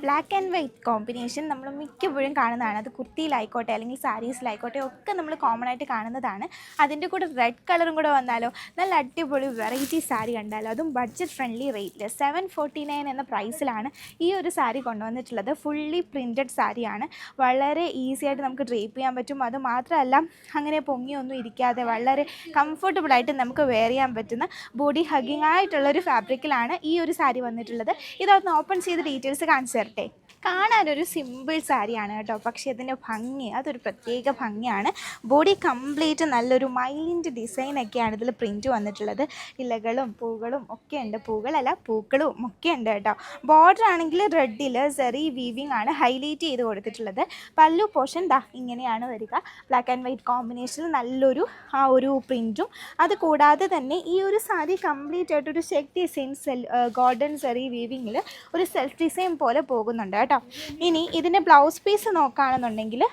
Black and white combination നമ്മൾ മിക്കപ്പോഴും കാണുന്നതാണ്. അത് കുർത്തിയിലായിക്കോട്ടെ അല്ലെങ്കിൽ സാരീസിലായിക്കോട്ടെ ഒക്കെ നമ്മൾ കോമൺ ആയിട്ട് കാണുന്നതാണ്. അതിൻ്റെ കൂടെ റെഡ് കളറും കൂടെ വന്നാലോ, നല്ല അടിപൊളി വെറൈറ്റി സാരി കണ്ടാലോ, അതും ബഡ്ജറ്റ് ഫ്രണ്ട്ലി റേറ്റിൽ 749 എന്ന പ്രൈസിലാണ് ഈ ഒരു സാരി കൊണ്ടുവന്നിട്ടുള്ളത്. ഫുള്ളി പ്രിൻറ്റഡ് സാരിയാണ്. വളരെ ഈസി ആയിട്ട് നമുക്ക് ഡ്രേപ്പ് ചെയ്യാൻ പറ്റും. അത് മാത്രമല്ല അങ്ങനെ പൊങ്ങിയൊന്നും ഇരിക്കാതെ വളരെ കംഫർട്ടബിളായിട്ട് നമുക്ക് വെയർ ചെയ്യാൻ പറ്റുന്ന ബോഡി ഹഗ്ഗിങ് ആയിട്ടുള്ളൊരു ഫാബ്രിക്കിലാണ് ഈ ഒരു സാരി വന്നിട്ടുള്ളത്. ഇതൊന്ന് ഓപ്പൺ ചെയ്ത് ഡീറ്റെയിൽസ് കാണിച്ചു തരട്ടെ. കാണാനൊരു സിമ്പിൾ സാരിയാണ് കേട്ടോ, പക്ഷേ ഇതിൻ്റെ ഭംഗി അതൊരു പ്രത്യേക ഭംഗിയാണ്. ബോഡി കംപ്ലീറ്റ് നല്ലൊരു മൈൽഡ് ഡിസൈനൊക്കെയാണ് ഇതിൽ പ്രിൻറ്റ് വന്നിട്ടുള്ളത്. ഇലകളും പൂകളും ഒക്കെ ഉണ്ട്, പൂകളല്ല പൂക്കളും ഒക്കെ ഉണ്ട് കേട്ടോ. ബോർഡർ ആണെങ്കിൽ റെഡിൽ സെറി വീവിങ് ആണ് ഹൈലൈറ്റ് ചെയ്ത് കൊടുത്തിട്ടുള്ളത്. പല്ലു പോർഷൻ ദാ ഇങ്ങനെയാണ് വരിക. ബ്ലാക്ക് ആൻഡ് വൈറ്റ് കോമ്പിനേഷനിൽ നല്ലൊരു ആ ഒരു പ്രിൻറ്റും. അത് കൂടാതെ തന്നെ ഈ ഒരു സാരി കംപ്ലീറ്റ് ആയിട്ടൊരു സെൽഫ് ഡിസൈൻ ഗോൾഡൻ സെറി വീവിങ്ങിൽ ഒരു സെൽഫ് ഡിസൈൻ പോലെ പോകുന്നുണ്ട് കേട്ടോ. ഇനി ഇതിൻ്റെ ബ്ലൗസ് പീസ് നോക്കുകയാണെന്നുണ്ടെങ്കിൽ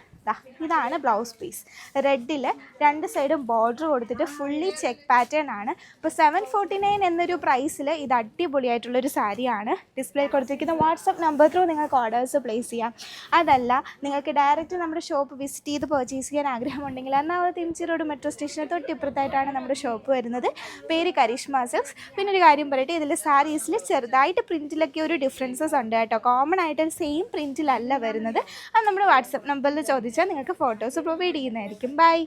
ഇതാണ് ബ്ലൗസ് പീസ്. റെഡിൽ രണ്ട് സൈഡും ബോർഡർ കൊടുത്തിട്ട് ഫുള്ളി ചെക്ക് പാറ്റേൺ ആണ്. ഇപ്പോൾ 749 എന്നൊരു പ്രൈസിൽ ഇത് അടിപൊളിയായിട്ടുള്ളൊരു സാരിയാണ്. ഡിസ്പ്ലേ കൊടുത്തിരിക്കുന്ന വാട്സപ്പ് നമ്പർ ത്രൂ നിങ്ങൾക്ക് ഓർഡേഴ്സ് പ്ലേസ് ചെയ്യാം. അതല്ല നിങ്ങൾക്ക് ഡയറക്റ്റ് നമ്മുടെ ഷോപ്പ് വിസിറ്റ് ചെയ്ത് പർച്ചേസ് ചെയ്യാൻ ആഗ്രഹമുണ്ടെങ്കിൽ എറണാകുളത്ത് എംജി റോഡ് മെട്രോ സ്റ്റേഷന് തൊട്ടിപ്പുറത്തായിട്ടാണ് നമ്മുടെ ഷോപ്പ് വരുന്നത്. പേര് കരിഷ്മ സിൽക്സ്. പിന്നെ ഒരു കാര്യം പറയട്ടെ, ഇതിൽ സാരീസിൽ ചെറുതായിട്ട് പ്രിൻറ്റിലൊക്കെ ഒരു ഡിഫറൻസസ് ഉണ്ട് കേട്ടോ. കോമൺ ആയിട്ട് സെയിം പ്രിൻറ്റിലല്ല വരുന്നത്. അത് നമ്മുടെ വാട്സപ്പ് നമ്പറിൽ ചോദിച്ചാൽ നിങ്ങൾക്ക് ഫോട്ടോസ് പ്രൊവൈഡ് ചെയ്യുന്നതായിരിക്കും. ബൈ.